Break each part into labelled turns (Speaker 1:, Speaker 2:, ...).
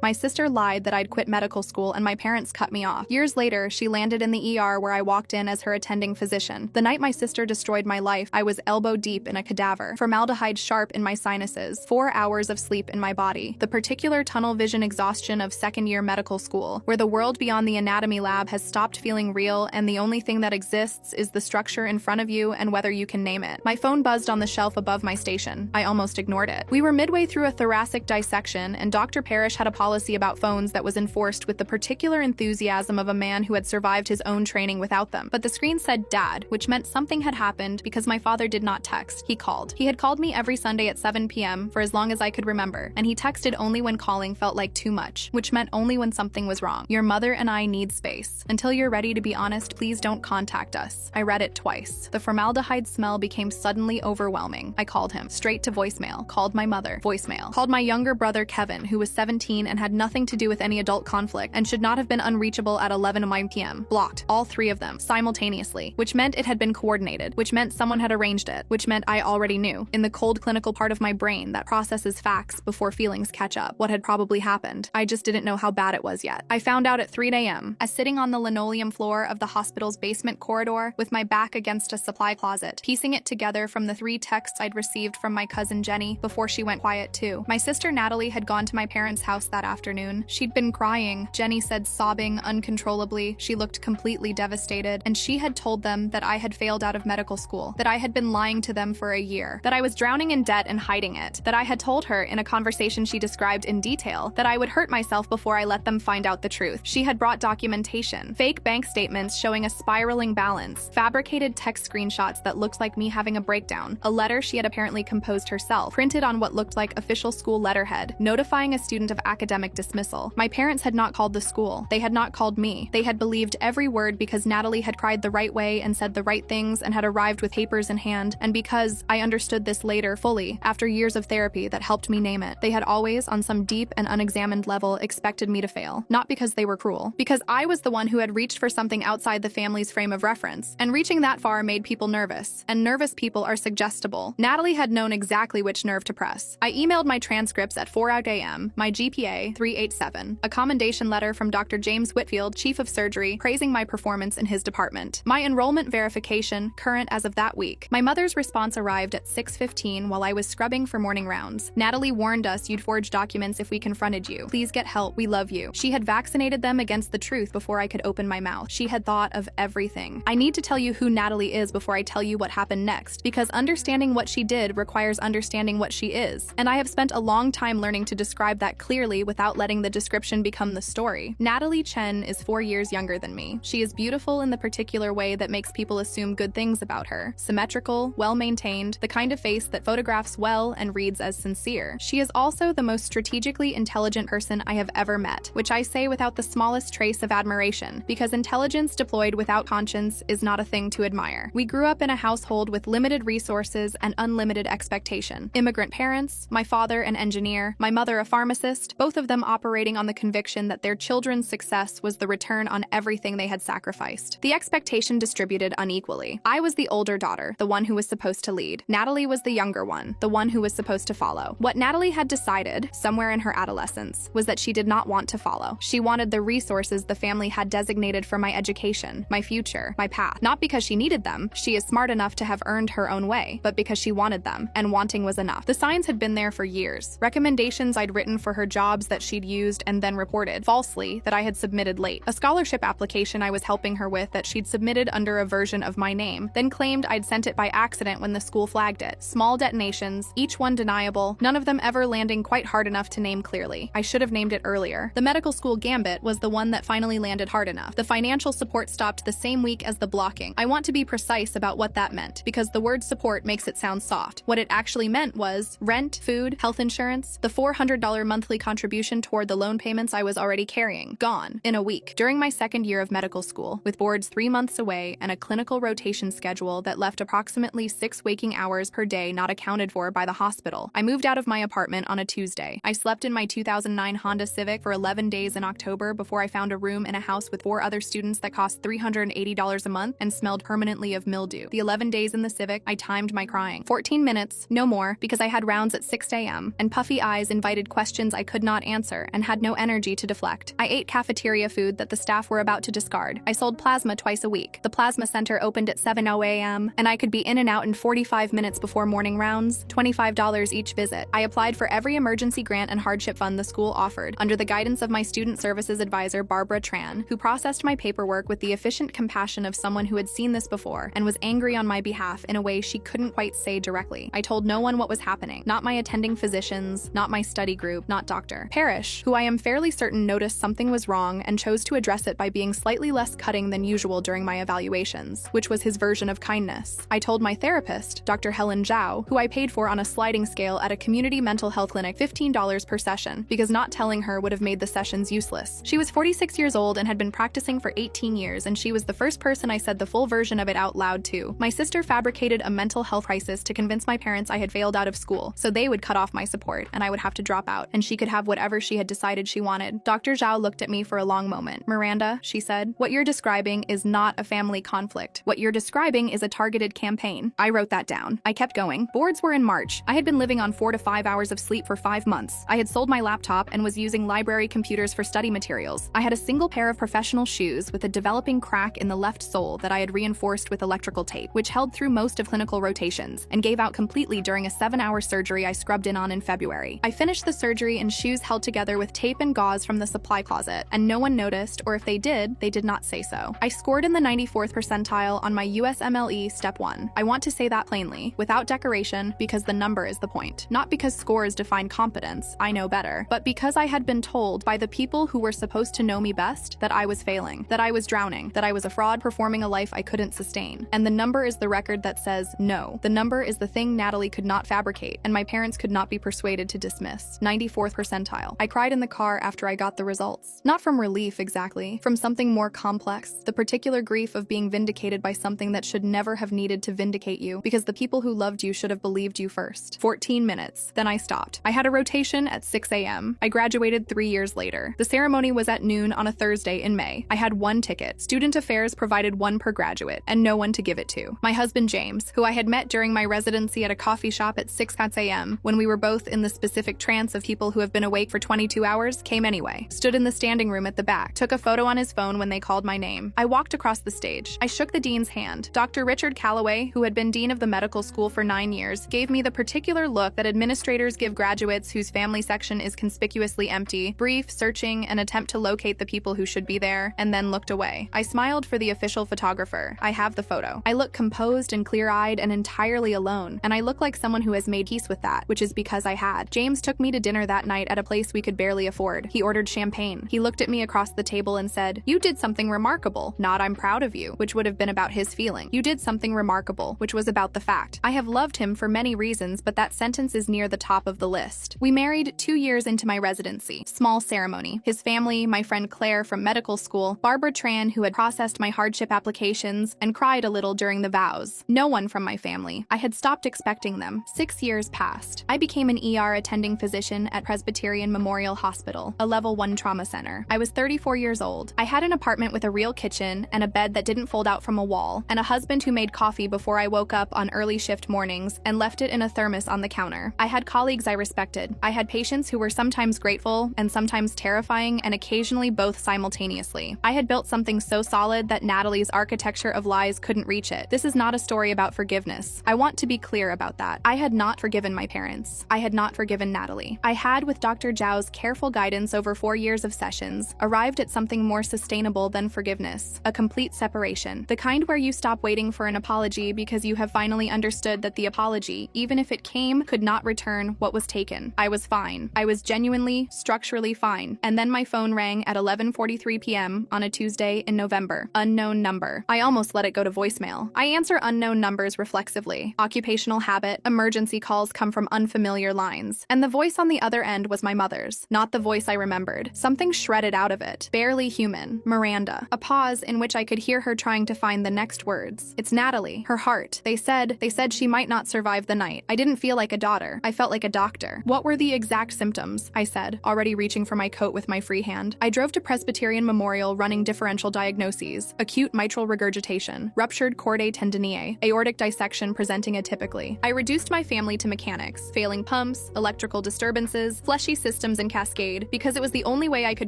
Speaker 1: My sister lied that I'd quit medical school and my parents cut me off. Years later, she landed in the ER where I walked in as her attending physician. The night my sister destroyed my life, I was elbow deep in a cadaver, formaldehyde sharp in my sinuses, 4 hours of sleep in my body. The particular tunnel vision exhaustion of second-year medical school, where the world beyond the anatomy lab has stopped feeling real and the only thing that exists is the structure in front of you and whether you can name it. My phone buzzed on the shelf above my station. I almost ignored it. We were midway through a thoracic dissection, and Dr. Parrish had a policy about phones that was enforced with the particular enthusiasm of a man who had survived his own training without them. But the screen said Dad, which meant something had happened because my father did not text. He called. He had called me every Sunday at 7 p.m. for as long as I could remember, and he texted only when calling felt like too much, which meant only when something was wrong. Your mother and I need space. Until you're ready to be honest, please don't contact us. I read it twice. The formaldehyde smell became suddenly overwhelming. I called him. Straight to voicemail. Called my mother. Voicemail. Called my younger brother Kevin, who was 17 and had nothing to do with any adult conflict and should not have been unreachable at 11 p.m. Blocked. All three of them. Simultaneously. Which meant it had been coordinated. Which meant someone had arranged it. Which meant I already knew. In the cold clinical part of my brain that processes facts before feelings catch up. What had probably happened. I just didn't know how bad it was yet. I found out at 3 a.m. as sitting on the linoleum floor of the hospital's basement corridor with my back against a supply closet, piecing it together from the 3 texts I'd received from my cousin Jenny before she went quiet too. My sister Natalie had gone to my parents' house that afternoon. She'd been crying, Jenny said, sobbing uncontrollably. She looked completely devastated, and she had told them that I had failed out of medical school, that I had been lying to them for a year, that I was drowning in debt and hiding it, that I had told her in a conversation she described in detail that I would hurt myself before I let them find out the truth. She had brought documentation, fake bank statements showing a spiraling balance, fabricated text screenshots that looked like me having a breakdown, a letter she had apparently composed herself, printed on what looked like official school letterhead, notifying a student of academic dismissal. My parents had not called the school. They had not called me. They had believed every word because Natalie had cried the right way and said the right things and had arrived with papers in hand, and because I understood this later fully, after years of therapy that helped me name it. They had always, on some deep and unexamined level, expected me to fail. Not because they were cruel. Because I was the one who had reached for something outside the family's frame of reference, and reaching that far made people nervous, and nervous people are suggestible. Natalie had known exactly which nerve to press. I emailed my transcripts at 4 a.m., my GPA 387, a commendation letter from Dr. James Whitfield, Chief of Surgery, praising my performance in his department. My enrollment verification, current as of that week. My mother's response arrived at 6:15 while I was scrubbing for morning rounds. Natalie warned us you'd forge documents if we confronted you. Please get help. We love you. She had vaccinated them against the truth before I could open my mouth. She had thought of everything. I need to tell you who Natalie is before I tell you what happened next, because understanding what she did requires understanding what she is, and I have spent a long time learning to describe that clearly without letting the description become the story. Natalie Chen is 4 years younger than me. She is beautiful in the particular way that makes people assume good things about her. Symmetrical, well-maintained, the kind of face that photographs well and reads as sincere. She is also the most strategically intelligent person I have ever met, which I say without the smallest trace of admiration, because intelligence deployed without conscience is not a thing to admire. We grew up in a household with limited resources and unlimited expectation. Immigrant parents, my father an engineer, my mother a pharmacist, both of them operating on the conviction that their children's success was the return on everything they had sacrificed. The expectation distributed unequally. I was the older daughter, the one who was supposed to lead. Natalie was the younger one, the one who was supposed to follow. What Natalie had decided, somewhere in her adolescence, was that she did not want to follow. She wanted the resources the family had designated for my education, my future, my path. Not because she needed them, she is smart enough to have earned her own way, but because she wanted them, and wanting was enough. The signs had been there for years. Recommendations I'd written for her jobs that she'd used and then reported, falsely, that I had submitted late. A scholarship application I was helping her with that she'd submitted under a version of my name, then claimed I'd sent it by accident when the school flagged it. Small detonations, each one deniable, none of them ever landing quite hard enough to name clearly. I should have named it earlier. The medical school gambit was the one that finally landed hard enough. The financial support stopped the same week as the blocking. I want to be precise about what that meant, because the word support makes it sound soft. What it actually meant was rent, food, health insurance, the $400 monthly contribution toward the loan payments I was already carrying, gone in a week. During my second year of medical school, with boards 3 months away and a clinical rotation schedule that left approximately 6 waking hours per day not accounted for by the hospital, I moved out of my apartment on a Tuesday. I slept in my 2009 Honda Civic for 11 days in October before I found a room in a house with 4 other students that cost $380 a month and smelled permanently of mildew. The 11 days in the Civic, I timed my crying. 14 minutes, no more, because I had rounds at 6 a.m., and puffy eyes invited questions I could not answer and had no energy to deflect. I ate cafeteria food that the staff were about to discard. I sold plasma twice a week. The plasma center opened at 7:00 a.m., and I could be in and out in 45 minutes before morning rounds, $25 each visit. I applied for every emergency grant and hardship fund the school offered, under the guidance of my student services advisor, Barbara Tran, who processed my paperwork with the efficient compassion of someone who had seen this before and was angry on my behalf in a way she couldn't quite say directly. I told no one what was happening, not my attending physicians, not my study group, not Dr. Parrish, who I am fairly certain noticed something was wrong and chose to address it by being slightly less cutting than usual during my evaluations, which was his version of kindness. I told my therapist, Dr. Helen Zhao, who I paid for on a sliding scale at a community mental health clinic, $15 per session, because not telling her would have made the sessions useless. She was 46 years old and had been practicing for 18 years, and she was the first person I said the full version of it out loud to. My sister fabricated a mental health crisis to convince my parents I had failed out of school, so they would cut off my support, and I would have to drop out, and she could have whatever she had decided she wanted. Dr. Zhao looked at me for a long moment. "Miranda," she said, "what you're describing is not a family conflict. What you're describing is a targeted campaign." I wrote that down. I kept going. Boards were in March. I had been living on 4 to 5 hours of sleep for 5 months. I had sold my laptop and was using library computers for study materials. I had a single pair of professional shoes with a developing crack in the left sole that I had reinforced with electrical tape, which held through most of clinical rotations and gave out completely during a 7-hour surgery I scrubbed in on in February. I finished the surgery in shoes held together with tape and gauze from the supply closet, and no one noticed, or if they did not say so. I scored in the 94th percentile on my USMLE Step 1. I want to say that plainly, without decoration, because the number is the point. Not because scores define competence, I know better, but because I had been told by the people who were supposed to know me best that I was failing, that I was drowning, that I was a fraud performing a life I couldn't sustain. And the number is the record that says no. The number is the thing Natalie could not fabricate, and my parents could not be persuaded to dismiss. 94th percentile. I cried in the car after I got the results. Not from relief exactly, from something more complex, the particular grief of being vindicated by something that should never have needed to vindicate you, because the people who loved you should have believed you first. 14 minutes. Then I stopped. I had a rotation at 6 a.m. I graduated 3 years later. The ceremony was at noon on a Thursday in May. I had 1 ticket. Student Affairs provided 1 per graduate, and no one to give it to. My husband James, who I had met during my residency at a coffee shop at 6 a.m., when we were both in the specific trance of people who have been awake for 22 hours, came anyway. Stood in the standing room at the back. Took a photo on his phone when they called my name. I walked across the stage. I shook the dean's hand. Dr. Richard Calloway, who had been dean of the medical school for 9 years, gave me the particular look that administrators give graduates whose family section is conspicuously empty, brief, searching, an attempt to locate the people who should be there, and then looked away. I smiled for the official photographer. I have the photo. I look composed and clear-eyed and entirely alone, and I look like someone who has made peace with that, which is because I had. James took me to dinner that night at a place we could barely afford. He ordered champagne. He looked at me across the table and said, "You did something remarkable. Not I'm proud of you," which would have been about his feeling. "You did something remarkable," which was about the fact. I have loved him for many reasons, but that sentence is near the top of the list. We married 2 years into my residency. Small ceremony. His family, my friend Claire from medical school, Barbara Tran, who had processed my hardship applications, and cried a little during the vows. No one from my family. I had stopped expecting them. 6 years passed. I became an ER attending physician at Presbyterian Memorial Hospital, a level 1 trauma center. I was 34 years old. I had an apartment with a real kitchen and a bed that didn't fold out from a wall, and a husband who made coffee before I woke up on early shift mornings and left it in a thermos on the counter. I had colleagues I respected. I had patients who were sometimes grateful and sometimes terrifying, and occasionally both simultaneously. I had built something so solid that Natalie's architecture of lies couldn't reach it. This is not a story about forgiveness. I want to be clear about that. I had not forgiven my parents. I had not forgiven Natalie. I had, with Dr. Zhao's careful guidance over 4 years of sessions, arrived at something more sustainable than forgiveness, a complete separation. The kind where you stop waiting for an apology because you have finally understood that the apology, even if it came, could not return what was taken. I was fine. I was genuinely, structurally fine. And then my phone rang at 11:43 p.m. on a Tuesday in November. Unknown number. I almost let it go to voicemail. I answer unknown numbers reflexively. Occupational habit, emergency calls come from unfamiliar lines. And the voice on the other end was my mother's, not the voice I remembered. Something shredded out of it. Barely human. Miranda. A pause in which I could hear her trying to find the next words. "It's Natalie. Her heart. They said she might not survive the night. I didn't feel like a daughter. I felt like a doctor." "What were the exact symptoms?" I said, already reaching for my coat with my free hand. I drove to Presbyterian Memorial running differential diagnoses: acute mitral regurgitation, ruptured chordae tendineae, aortic dissection presenting atypically. I reduced my family to mechanics, failing pumps, electrical disturbances, fleshy cystic systems in Cascade because it was the only way I could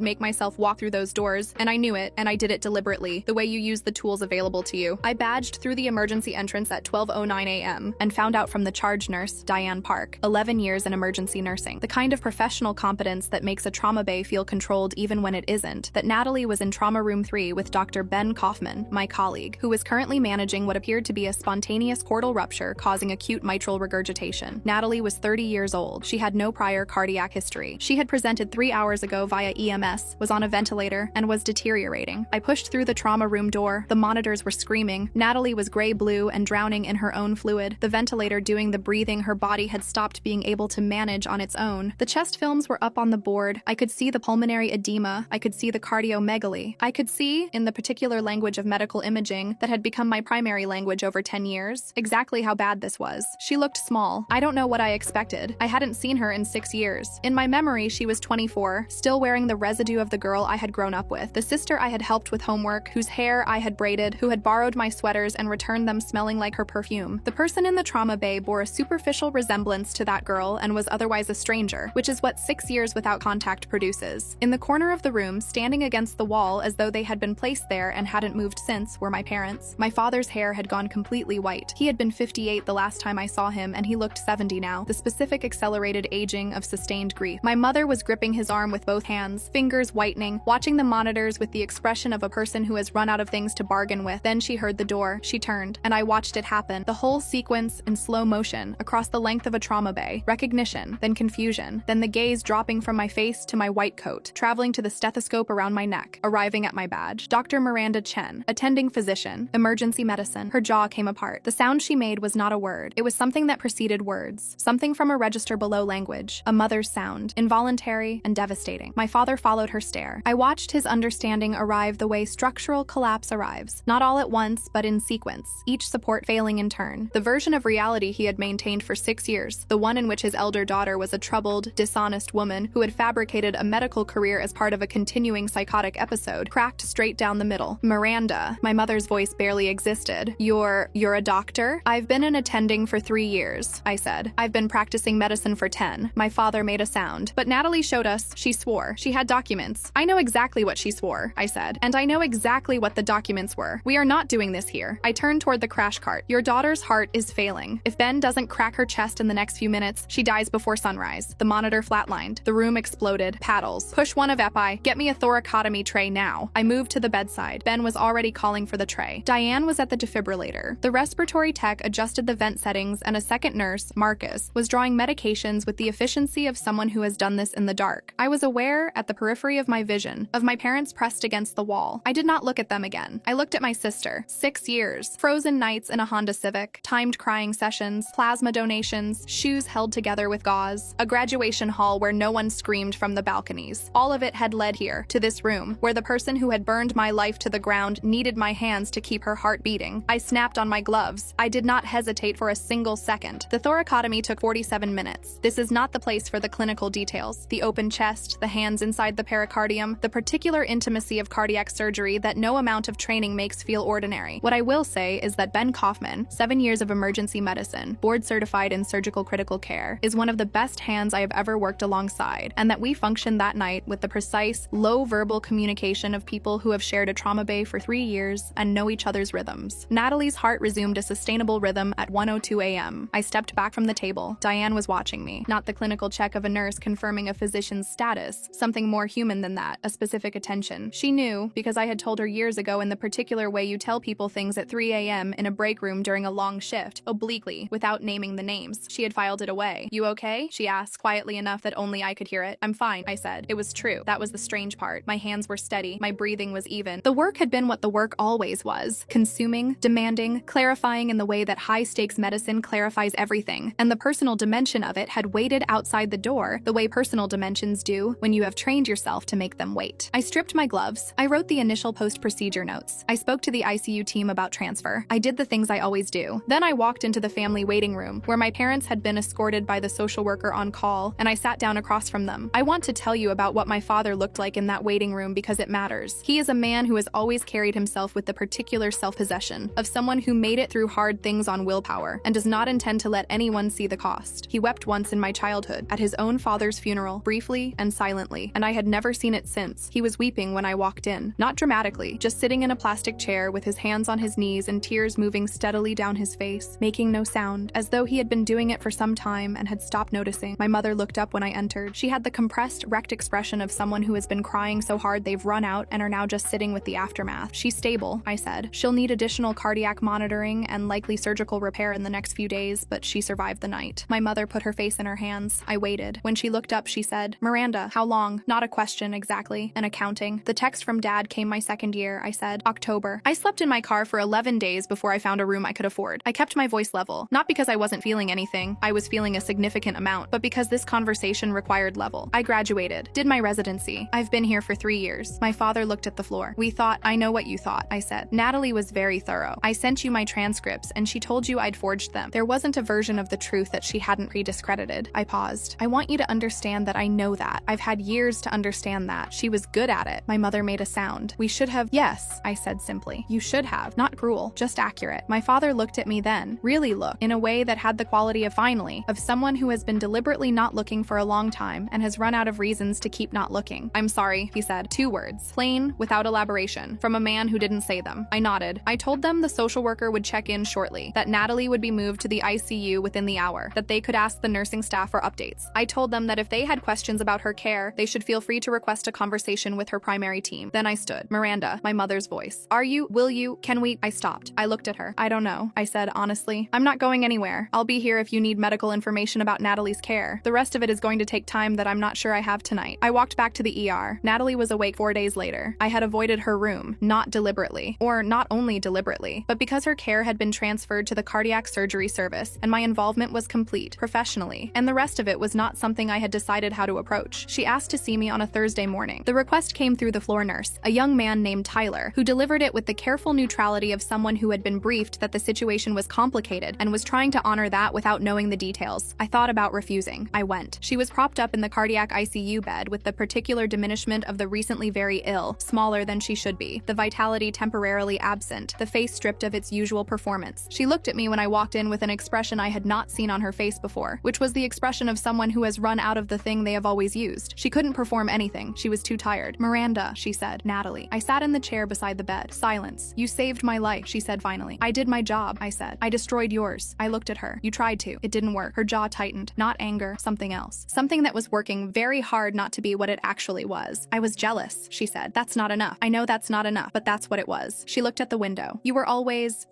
Speaker 1: make myself walk through those doors, and I knew it, and I did it deliberately, the way you use the tools available to you. I badged through the emergency entrance at 12:09 a.m. and found out from the charge nurse, Diane Park, 11 years in emergency nursing, the kind of professional competence that makes a trauma bay feel controlled even when it isn't, that Natalie was in trauma room 3 with Dr. Ben Kaufman, my colleague, who was currently managing what appeared to be a spontaneous chordal rupture causing acute mitral regurgitation. Natalie was 30 years old. She had no prior cardiac history. She had presented 3 hours ago via EMS, was on a ventilator, and was deteriorating. I pushed through the trauma room door. The monitors were screaming. Natalie was gray-blue and drowning in her own fluid. The ventilator doing the breathing her body had stopped being able to manage on its own. The chest films were up on the board. I could see the pulmonary edema. I could see the cardiomegaly. I could see, in the particular language of medical imaging that had become my primary language over 10 years, exactly how bad this was. She looked small. I don't know what I expected. I hadn't seen her in 6 years. In my memory, she was 24, still wearing the residue of the girl I had grown up with, the sister I had helped with homework, whose hair I had braided, who had borrowed my sweaters and returned them smelling like her perfume. The person in the trauma bay bore a superficial resemblance to that girl and was otherwise a stranger, which is what 6 years without contact produces. In the corner of the room, standing against the wall as though they had been placed there and hadn't moved since, were my parents. My father's hair had gone completely white. He had been 58 the last time I saw him, and he looked 70 now, the specific accelerated aging of sustained grief. My mother was gripping his arm with both hands, fingers whitening, watching the monitors with the expression of a person who has run out of things to bargain with. Then she heard the door. She turned, and I watched it happen. The whole sequence in slow motion, across the length of a trauma bay. Recognition, then confusion, then the gaze dropping from my face to my white coat, traveling to the stethoscope around my neck, arriving at my badge. Dr. Miranda Chen, attending physician, emergency medicine. Her jaw came apart. The sound she made was not a word. It was something that preceded words, something from a register below language, a mother's sound, involuntary and devastating. My father followed her stare. I watched his understanding arrive the way structural collapse arrives, not all at once, but in sequence, each support failing in turn. The version of reality he had maintained for 6 years, the one in which his elder daughter was a troubled, dishonest woman who had fabricated a medical career as part of a continuing psychotic episode, cracked straight down the middle. Miranda, my mother's voice barely existed. You're a doctor? I've been an attending for 3 years, I said. I've been practicing medicine for 10. My father made a sound. But Natalie showed us. She swore. She had documents. I know exactly what she swore, I said. And I know exactly what the documents were. We are not doing this here. I turned toward the crash cart. Your daughter's heart is failing. If Ben doesn't crack her chest in the next few minutes, she dies before sunrise. The monitor flatlined. The room exploded. Paddles. Push one of Epi. Get me a thoracotomy tray now. I moved to the bedside. Ben was already calling for the tray. Diane was at the defibrillator. The respiratory tech adjusted the vent settings, and a second nurse, Marcus, was drawing medications with the efficiency of someone who has done this in the dark. I was aware, at the periphery of my vision, of my parents pressed against the wall. I did not look at them again. I looked at my sister. 6 years. Frozen nights in a Honda Civic, timed crying sessions, plasma donations, shoes held together with gauze, a graduation hall where no one screamed from the balconies. All of it had led here, to this room, where the person who had burned my life to the ground needed my hands to keep her heart beating. I snapped on my gloves. I did not hesitate for a single second. The thoracotomy took 47 minutes. This is not the place for the clinical details. The open chest, the hands inside the pericardium, the particular intimacy of cardiac surgery that no amount of training makes feel ordinary. What I will say is that Ben Kaufman, 7 years of emergency medicine, board certified in surgical critical care, is one of the best hands I have ever worked alongside, and that we functioned that night with the precise, low verbal communication of people who have shared a trauma bay for 3 years and know each other's rhythms. Natalie's heart resumed a sustainable rhythm at 1:02 a.m. I stepped back from the table. Diane was watching me, not the clinical check of a nurse confirming a physician's status, something more human than that, a specific attention. She knew, because I had told her years ago in the particular way you tell people things at 3 a.m. in a break room during a long shift, obliquely, without naming the names. She had filed it away. You okay? She asked, quietly enough that only I could hear it. I'm fine, I said. It was true. That was the strange part. My hands were steady. My breathing was even. The work had been what the work always was. Consuming, demanding, clarifying in the way that high-stakes medicine clarifies everything. And the personal dimension of it had waited outside the door, the way personal dimensions do when you have trained yourself to make them wait. I stripped my gloves. I wrote the initial post-procedure notes. I spoke to the ICU team about transfer. I did the things I always do. Then I walked into the family waiting room, where my parents had been escorted by the social worker on call, and I sat down across from them. I want to tell you about what my father looked like in that waiting room because it matters. He is a man who has always carried himself with the particular self-possession of someone who made it through hard things on willpower and does not intend to let anyone see the cost. He wept once in my childhood at his own father's funeral, briefly and silently, and I had never seen it since. He was weeping when I walked in. Not dramatically, just sitting in a plastic chair with his hands on his knees and tears moving steadily down his face, making no sound, as though he had been doing it for some time and had stopped noticing. My mother looked up when I entered. She had the compressed, wrecked expression of someone who has been crying so hard they've run out and are now just sitting with the aftermath. She's stable, I said. She'll need additional cardiac monitoring and likely surgical repair in the next few days, but she survived the night. My mother put her face in her hands. I waited. When she looked up, she said, "Miranda, how long?" Not a question exactly, an accounting. "The text from Dad came my second year," I said. "October." I slept in my car for 11 days before I found a room I could afford. I kept my voice level, not because I wasn't feeling anything, I was feeling a significant amount, but because this conversation required level. I graduated, did my residency. I've been here for 3 years. My father looked at the floor. "We thought, I know what you thought," I said. "Natalie was very thorough. I sent you my transcripts and she told you I'd forged them. There wasn't a version of the truth that she hadn't pre-discredited." I paused. "I want you to understand that I know that. I've had years to understand that. She was good at it." My mother made a sound. "We should have—" "Yes," I said simply. "You should have. Not cruel, just accurate." My father looked at me then, really looked, in a way that had the quality of finally, of someone who has been deliberately not looking for a long time and has run out of reasons to keep not looking. "I'm sorry," he said. 2 words. Plain, without elaboration, from a man who didn't say them. I nodded. "I told them the social worker would check in shortly, that Natalie would be moved to the ICU within the hour, that they could ask the nursing staff for updates. I told them that if they had questions about her care, they should feel free to request a conversation with her primary team." Then I stood. "Miranda," my mother's voice. Will you, can we?" I stopped. I looked at her. "I don't know," I said honestly. "I'm not going anywhere. I'll be here if you need medical information about Natalie's care. The rest of it is going to take time that I'm not sure I have tonight." I walked back to the ER. Natalie was awake 4 days later. I had avoided her room, not deliberately, or not only deliberately, but because her care had been transferred to the cardiac surgery service and my involvement was complete, professionally, and the rest of it was not something I had decided how to approach. She asked to see me on a Thursday morning. The request came through the floor nurse, a young man named Tyler, who delivered it with the careful neutrality of someone who had been briefed that the situation was complicated and was trying to honor that without knowing the details. I thought about refusing. I went. She was propped up in the cardiac ICU bed with the particular diminishment of the recently very ill, smaller than she should be, the vitality temporarily absent, the face stripped of its usual performance. She looked at me when I walked in with an expression I had not seen on her face before, which was the expression of someone who has run out of the thing they have always used. She couldn't perform anything. She was too tired. "Miranda," she said. "Natalie." I sat in the chair beside the bed. Silence. "You saved my life," she said finally. "I did my job," I said. "I destroyed yours." I looked at her. "You tried to. It didn't work." Her jaw tightened. Not anger, something else. Something that was working very hard not to be what it actually was. "I was jealous," she said. "That's not enough. I know that's not enough, but that's what it was." She looked at the window. You were always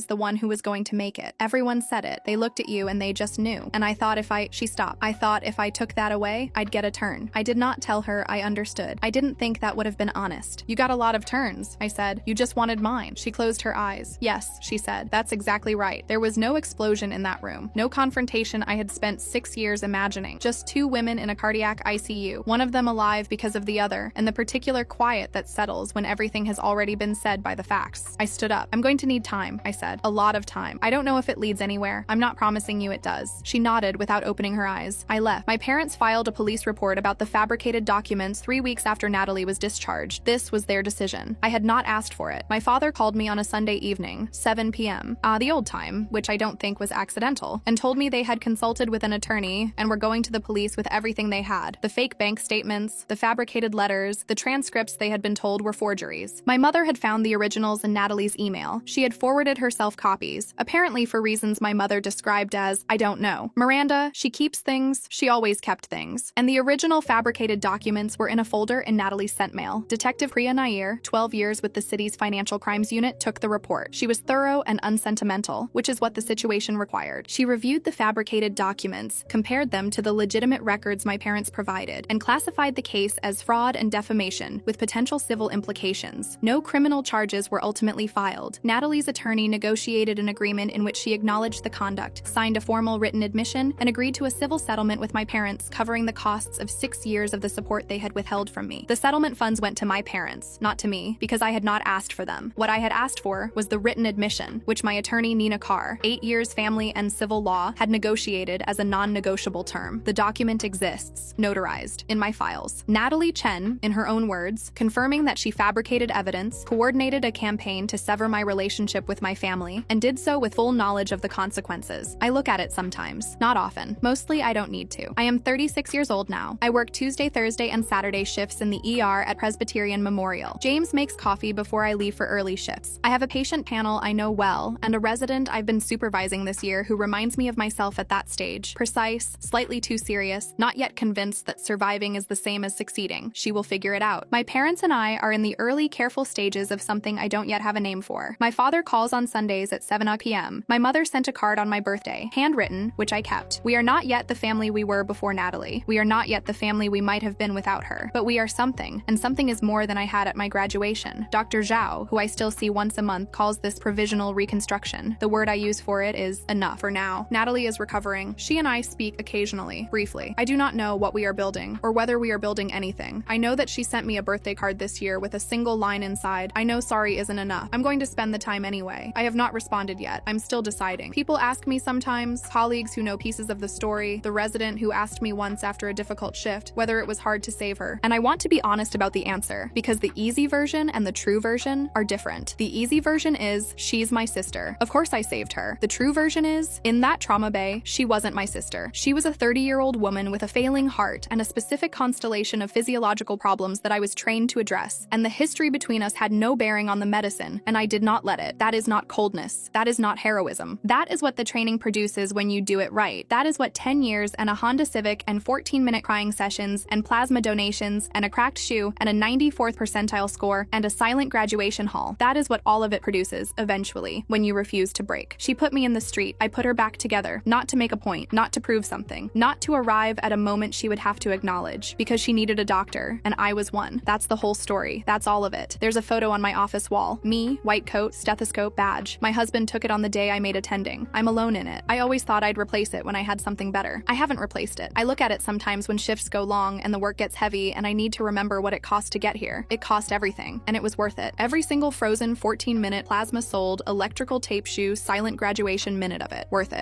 Speaker 1: the one who was going to make it. Everyone said it. They looked at you and they just knew. And I thought she stopped. I thought if I took that away, I'd get a turn. I did not tell her I understood. I didn't think that would have been honest. "You got a lot of turns," I said. "You just wanted mine." She closed her eyes. "Yes," she said. "That's exactly right. There was no explosion in that room. No confrontation I had spent 6 years imagining. Just 2 women in a cardiac ICU, one of them alive because of the other, and the particular quiet that settles when everything has already been said by the facts." I stood up. "I'm going to need time," I said. "A lot of time. I don't know if it leads anywhere. I'm not promising you it does." She nodded without opening her eyes. I left. My parents filed a police report about the fabricated documents 3 weeks after Natalie was discharged. This was their decision. I had not asked for it. My father called me on a Sunday evening, 7 p.m., the old time, which I don't think was accidental, and told me they had consulted with an attorney and were going to the police with everything they had. The fake bank statements, the fabricated letters, the transcripts they had been told were forgeries. My mother had found the originals in Natalie's email. She had forwarded herself copies, apparently for reasons my mother described as, "I don't know. Miranda, she keeps things. She always kept things." And the original fabricated documents were in a folder in Natalie's sent mail. Detective Priya Nair, 12 years with the city's financial crimes unit, took the report. She was thorough and unsentimental, which is what the situation required. She reviewed the fabricated documents, compared them to the legitimate records my parents provided, and classified the case as fraud and defamation with potential civil implications. No criminal charges were ultimately filed. Natalie's attorney negotiated an agreement in which she acknowledged the conduct, signed a formal written admission, and agreed to a civil settlement with my parents covering the costs of 6 years of the support they had withheld from me. The settlement funds went to my parents, not to me, because I had not asked for them. What I had asked for was the written admission, which my attorney Nina Carr, 8 years family and civil law, had negotiated as a non-negotiable term. The document exists, notarized, in my files. Natalie Chen, in her own words, confirming that she fabricated evidence, coordinated a campaign to sever my relationship with my family, and did so with full knowledge of the consequences. I look at it sometimes, not often. Mostly I don't need to. I am 36 years old now. I work Tuesday, Thursday, and Saturday shifts in the ER at Presbyterian Memorial. James makes coffee before I leave for early shifts. I have a patient panel I know well, and a resident I've been supervising this year who reminds me of myself at that stage. Precise, slightly too serious, not yet convinced that surviving is the same as succeeding. She will figure it out. My parents and I are in the early, careful stages of something I don't yet have a name for. My father calls on Sundays at 7 p.m. My mother sent a card on my birthday, handwritten, which I kept. We are not yet the family we were before Natalie. We are not yet the family we might have been without her. But we are something, and something is more than I had at my graduation. Dr. Zhao, who I still see once a month, calls this provisional reconstruction. The word I use for it is enough for now. Natalie is recovering. She and I speak occasionally, briefly. I do not know what we are building, or whether we are building anything. I know that she sent me a birthday card this year with a single line inside, "I know sorry isn't enough. I'm going to spend the time anyway." I have not responded yet. I'm still deciding. People ask me sometimes, colleagues who know pieces of the story, the resident who asked me once after a difficult shift, whether it was hard to save her. And I want to be honest about the answer, because the easy version and the true version are different. The easy version is, she's my sister. Of course I saved her. The true version is, in that trauma bay, she wasn't my sister. She was a 30-year-old woman with a failing heart and a specific constellation of physiological problems that I was trained to address. And the history between us had no bearing on the medicine, and I did not let it. That is not coldness. That is not heroism. That is what the training produces when you do it right. That is what 10 years and a Honda Civic and 14-minute crying sessions and plasma donations and a cracked shoe and a 94th percentile score and a silent graduation hall. That is what all of it produces, eventually, when you refuse to break. She put me in the street. I put her back together, not to make a point, not to prove something, not to arrive at a moment she would have to acknowledge, because she needed a doctor, and I was one. That's the whole story. That's all of it. There's a photo on my office wall. Me, white coat, stethoscope, badge. My husband took it on the day I made attending. I'm alone in it. I always thought I'd replace it when I had something better. I haven't replaced it. I look at it sometimes when shifts go long and the work gets heavy and I need to remember what it cost to get here. It cost everything, and it was worth it. Every single frozen 14-minute plasma sold electrical tape shoe silent graduation minute of it. Worth it.